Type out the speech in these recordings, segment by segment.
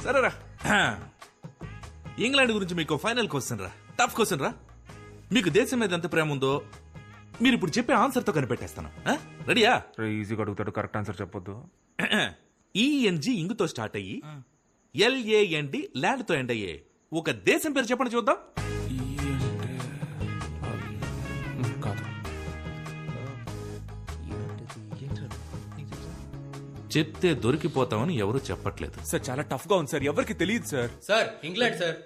సరేరా, ఇంగ్లాండ్ గురించి మీకు ఫైనల్ క్వశ్చన్ రా, టఫ్ క్వశ్చన్ రా. మీకు దేశం మీద ఎంత ప్రేమ ఉందో మీరు ఇప్పుడు చెప్పే ఆన్సర్ తో కనిపెట్టేస్తాను. రెడీయా? ఈజీగా అడుగుతాడు, కరెక్ట్ ఆన్సర్ చెప్పొద్దు. ఈఎన్జి ఇంగుతో స్టార్ట్ అయ్యి LAND ల్యాండ్ తో ఎండ్ అయ్యే ఒక దేశం పేరు చెప్పండి చూద్దాం. కాదు, చెప్తే దొరికిపోతామని ఎవరు చెప్పట్లేదు. సార్ చాలా టఫ్ గా ఉంది సార్, ఎవరికి తెలియదు సార్. Sir England sir.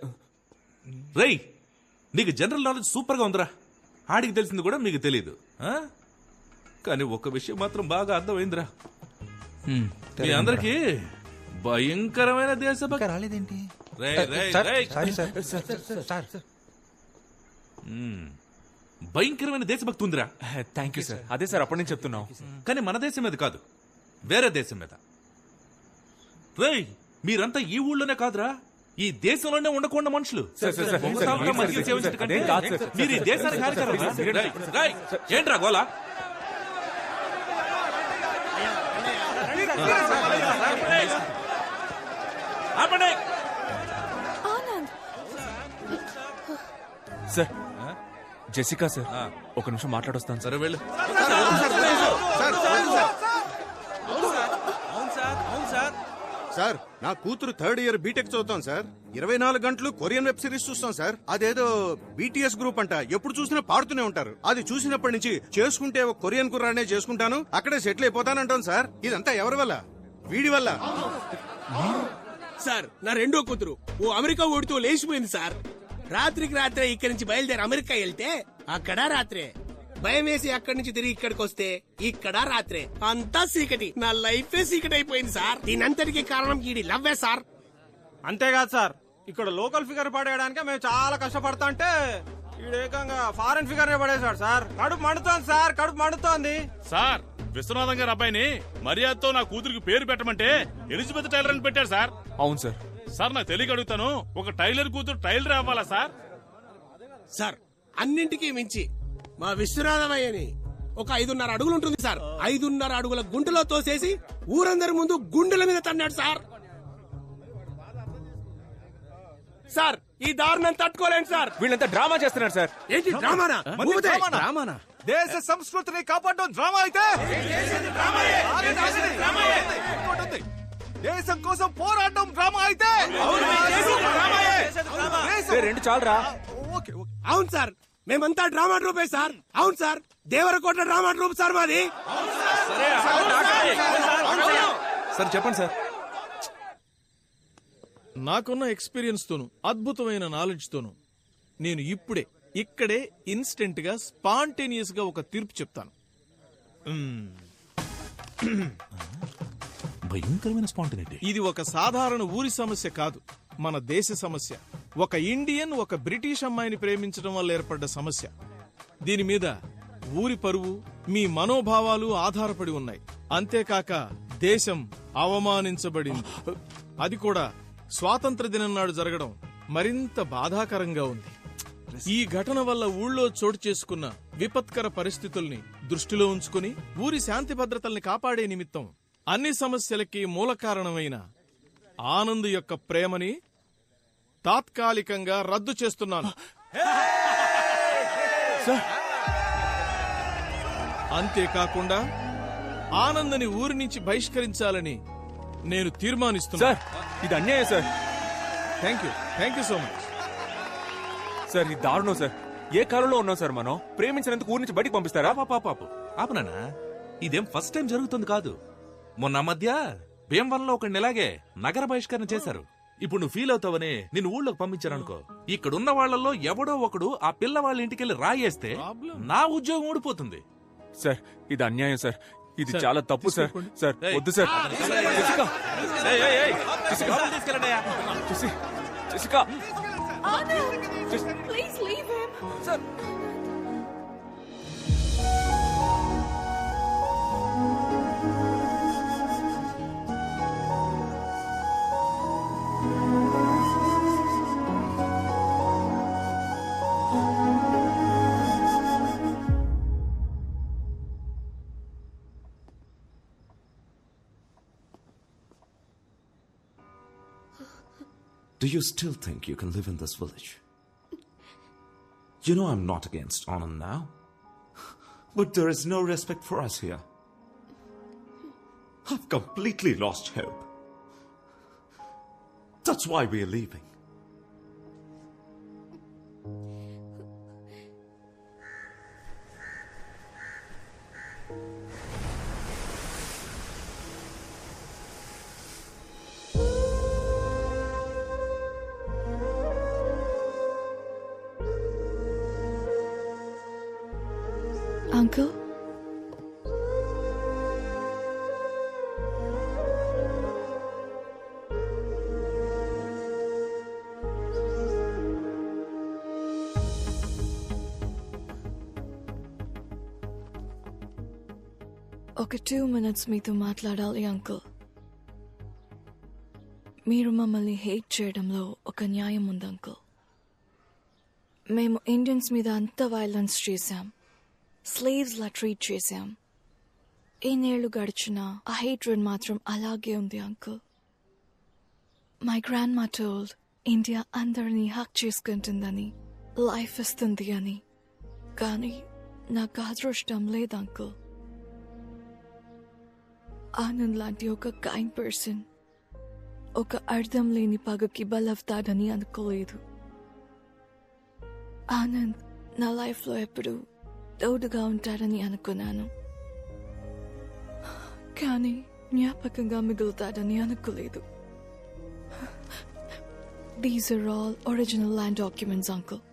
రేయ్, నీకు జనరల్ నాలెడ్జ్ సూపర్ గా ఉందిరా. ఆడికి తెలిసింది కూడా మీకు తెలియదు. కానీ ఒక్క విషయం మాత్రం బాగా అర్థమైందిరా, మీ అందరికి భయంకరమైన దేశభక్తి రాలేదేంటి? భయంకరమైన దేశభక్తి ఉందిరా. Thank you sir. అదే సార్ అప్పటి నుంచి చెప్తున్నాం. కానీ మన దేశం మీద కాదు, వేరే దేశం మీద. రేయ్, మీరంతా ఈ ఊళ్ళోనే కాదురా, ఈ దేశంలోనే ఉండకుండా మనుషులు. మీరు ఈ దేశానికి హానికరం. ఏంట్రా గోలా? సార్ జెసికా సార్, ఒక నిమిషం మాట్లాడొస్తాను సార్. సరే వెళ్ళు. సార్, నా కూతురు 3rd ఇయర్ బీటెక్ చదువుతాం సార్. 24 గంటలు కొరియన్ వెబ్ సిరీస్ చూస్తాం సార్. అదేదో BTS గ్రూప్ అంట, ఎప్పుడు చూసినా పాడుతూనే ఉంటారు. అది చూసినప్పటి నుంచి చేసుకుంటే ఒక కొరియన్ కుర్రానే చేసుకుంటాను, అక్కడే సెటిల్ అయిపోతానంటాను సార్. ఇదంతా ఎవరి వల్ల? వీడి వల్ల. సార్, నా రెండో కూతురు ఓ అమెరికా ఓడితో లేచిపోయింది సార్. రాత్రికి రాత్రే ఇక్కడి నుంచి బయలుదేరి అమెరికా వెళ్తే అక్కడ రాత్రే, భయం వేసి అక్కడి నుంచి తిరిగి ఇక్కడికి వస్తే ఇక్కడ రాత్రే, అంతా చీకటి. నా లైఫే చీకటి అయిపోయింది సార్. దీనంతటికి కారణం ఈడి లవ్వే సార్. అంతేకాదు సార్, ఇక్కడ లోకల్ ఫిగర్ పడేయడానికి మేము చాలా కష్టపడతా అంటే ఈడేకంగా ఫారెన్ ఫిగర్ పడేశాడు సార్. కడుపు మండుతోంది సార్, కడుపు మండుతోంది సార్. విశ్వనాథం గారి అబ్బాయిని మర్యాదతో నా కూతురికి పేరు పెట్టమంటే ఎలిజబెత్ టైలర్ అని పెట్టారు సార్. అవును సార్. సార్, నాకు తెలియక అడుగుతాను, ఒక టైలర్ కూతురు టైలర్ అవ్వాలా సార్? సార్, అన్నింటికీ మించి మా విశ్వనాథమయ్యని ఒక 5.5 అడుగులు ఉంటుంది సార్. 5.5 అడుగుల గుంటలో తోసేసి ఊరందరి ముందు గుండెల మీద తన్నాడు సార్. సార్, ఈ దారుణం తట్టుకోలేను సార్. వీళ్ళంతా డ్రామా చేస్తున్నారు సార్. ఏంటి డ్రామానా? రామానా? దేశ సంస్కృతిని కాపాడడం డ్రామా అయితే, దేశం కోసం పోరాటం డ్రామా అయితే, రెండు చాలరా. అవును సార్, మేమంతా డ్రామా ట్రూపే సార్. అవును sir, Devarakota drama troupe sir మాది. సరే చెప్పండి సార్. నాకున్న ఎక్స్పీరియన్స్ తోను, అద్భుతమైన నాలెడ్జ్ తోను నేను ఇక్కడే ఇన్స్టెంట్ గా స్పాంటేనియస్ గా ఒక తీర్పు చెప్తాను. భయంకరమైన స్పాంటనిటీ. ఇది ఒక సాధారణ ఊరి సమస్య కాదు, మన దేశ సమస్య. ఒక ఇండియన్ ఒక బ్రిటిష్ అమ్మాయిని ప్రేమించడం వల్ల ఏర్పడ్డ సమస్య. దీని మీద ఊరి పరువు, మీ మనోభావాలు ఆధారపడి ఉన్నాయి. అంతేకాక దేశం అవమానించబడింది. అది కూడా స్వాతంత్ర దినం నాడు జరగడం మరింత బాధాకరంగా ఉంది. ఈ ఘటన వల్ల ఊళ్ళో చోటు చేసుకున్న విపత్కర పరిస్థితుల్ని దృష్టిలో ఉంచుకుని ఊరి శాంతి భద్రతల్ని కాపాడే నిమిత్తం అన్ని సమస్యలకి మూల కారణమైన ఆనంద్ యొక్క ప్రేమని తాత్కాలికంగా రద్దు చేస్తున్నాను. అంతేకాకుండా ఆనంద్ని ఊరి నుంచి బహిష్కరించాలని నేను తీర్మానిస్తున్నా. సార్, ఇది అన్యాయం sir. Thank you so much sir. ఇది దారుణం సార్. ఏ కాలంలో ఉన్నాం సార్ మనం? ప్రేమించినందుకు ఊరి నుంచి బయటికి పంపిస్తారా? పాపు ఆపనా, ఇదేం ఫస్ట్ టైం జరుగుతుంది కాదు. మొన్న మధ్య భీమవరంలో ఒక ఇలాగే నగర బహిష్కరణ చేశారు. ఇప్పుడు నువ్వు ఫీల్ అవుతావని నిన్ను ఊళ్ళోకి పంపించారనుకో, ఇక్కడున్న వాళ్లలో ఎవడో ఒకడు ఆ పిల్ల వాళ్ళ ఇంటికెళ్ళి రాయేస్తే నా ఉద్యోగం ఊడిపోతుంది. సార్, ఇది అన్యాయం సార్. ఇది చాలా తప్పు సార్. సార్ వద్దు sir. Jessica, Please leave him. Sir. Do you still think you can live in this village? You know I'm not against Anand now. But there is no respect for us here. I've completely lost hope. That's why we're leaving. Uncle? ఒక 2 minutes మీతో మాట్లాడాలి uncle. మీరు మమ్మల్ని hate చేయడంలో ఒక న్యాయం ఉంది uncle. మేము ఇండియన్స్ మీద అంత వైలెన్స్ చేశాం, స్లేవ్స్ లా ట్రీట్ చేశాం. ఎన్నేళ్లు గడిచినా ఆ హేట్రెడ్ మాత్రం అలాగే ఉంది అంకుల్. మై గ్రాండ్ మా టోల్డ్ ఇండియా అందరినీ హక్ చేసుకుంటుందని, లైఫ్ ఇస్తుంది అని. కానీ నాకు అదృష్టం లేదు అంకుల్. ఆనంద్ లాంటి ఒక కైండ్ పర్సన్ ఒక అర్థం లేని పగకి బలవుతాడని అనుకోలేదు. ఆనంద్ నా లైఫ్లో ఎప్పుడు తోడుగా ఉంటాడని అనుకున్నాను, కానీ జ్ఞాపకంగా మిగులుతాడని అనుకోలేదు. These are all original land documents, uncle.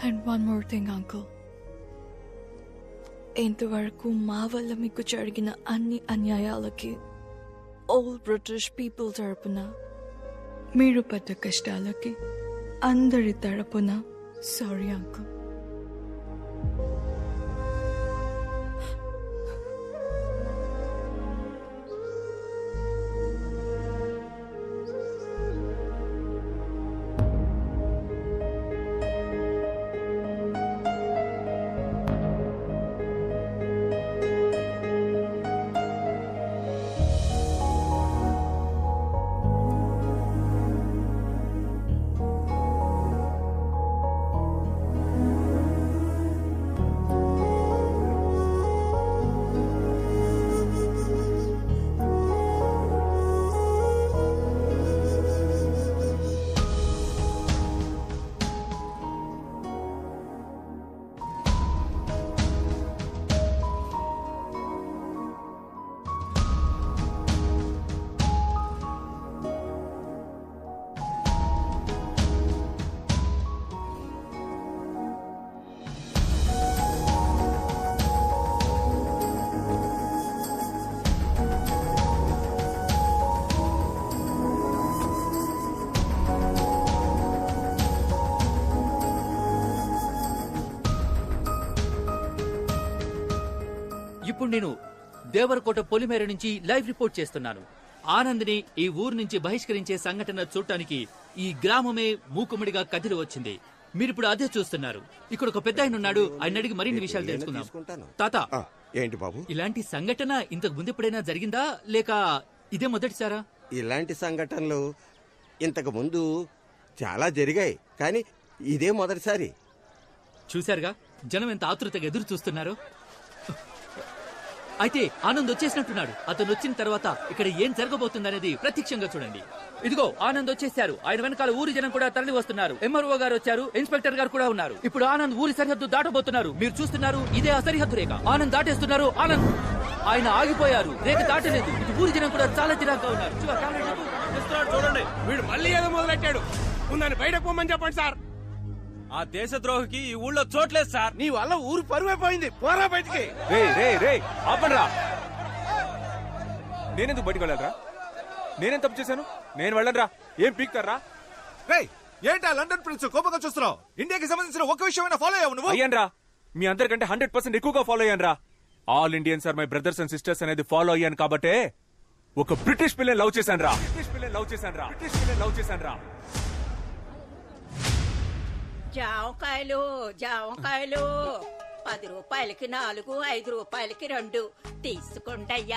And one more thing, uncle. ఇంతవరకు మా వల్ల మీకు జరిగిన అన్ని అన్యాయాలకి ఓల్డ్ బ్రిటిష్ పీపుల్ తరపున, మీరు పడ్డ కష్టాలకి అందరి తరపున సారీ అంకుల్. ఇప్పుడు నేను దేవరకోట పొలిమేర నుంచి లైవ్ రిపోర్ట్ చేస్తున్నాను. ఆనంద్ని ఈ ఊరు నుంచి బహిష్కరించే సంఘటన చూడటానికి ఈ గ్రామమే మూకుమ్మడిగా కదిలి వచ్చింది. మీరిప్పుడు అదే చూస్తున్నారు. ఇక్కడ ఒక పెద్ద ఆయన ఉన్నాడు, ఆయన అడిగి మరిన్ని విషయాలు తెలుసుకుందాం. తాత, ఏంటి బాబు? ఇలాంటి సంఘటన ఇంతకు ముందు ఎప్పుడైనా జరిగిందా, లేక ఇదే మొదటిసారా? ఇలాంటి సంఘటనలు ఇంతకు ముందు చాలా జరిగాయి, కానీ ఇదే మొదటిసారి. చూశారుగా జనం ఎంత ఆతృతగా ఎదురు చూస్తున్నారు. అయితే ఆనంద్ వచ్చేసినట్టున్నాడు. అతను వచ్చిన తర్వాత ఇక్కడ ఏం జరగబోతుందనేది ప్రత్యక్షంగా చూడండి. ఇదిగో ఆనంద్ వచ్చేసారు. ఆయన వెనకాల ఊరి జనం కూడా తరలి వస్తున్నారు. ఎంఆర్ఓ గారు వచ్చారు, ఇన్స్పెక్టర్ గారు కూడా ఉన్నారు. ఇప్పుడు ఆనంద్ ఊరి సరిహద్దు దాటబోతున్నారు. మీరు చూస్తున్నారు, ఇదే ఆ సరిహద్దు రేఖ. ఆనంద్ దాటేస్తున్నారు. ఆనంద్ ఆయన ఆగిపోయారు, రేఖ దాటలేదు. ఇటు ఊరి జనం కూడా చాలా చిరాగ్గా ఉన్నారు. చూడండి, వీడు మళ్ళీ ఏదో మొదలెట్టాడు. నన్ను బయటకు పోమని చెప్పండి సార్. ఆ దేశద్రోహికి ఈ ఊళ్ళో చోట్లేదు సార్. నీ వల్ల ఊరు పరువైపోయింది. పోరా బయటికి. ఆపండ్రా. నేనెందుకు బయటికి వెళ్ళాలరా? నేనేం తప్పు చేశాను? నేను వెళ్ళనరా. ఏం పీక్తారా? ఏంటా లండన్ ప్రిన్స్ కోపంగా చూస్తున్నావు? ఇండియాకి సంబంధించిన ఒక విషయమైనా ఫాలో అయ్యావు నువ్వు? అయ్యాన్రా, మీ అందరికంటే 100% ఎక్కువగా ఫాలో అయ్యాన్రా. All Indians are my brothers and sisters అనేది ఫాలో అయ్యాను కాబట్టే ఒక బ్రిటిష్ పిల్లని లవ్ చేశాన్రా. జామకాయలు 10 రూపాయలకి 4, 5 రూపాయలకి 2 తీసుకోండి.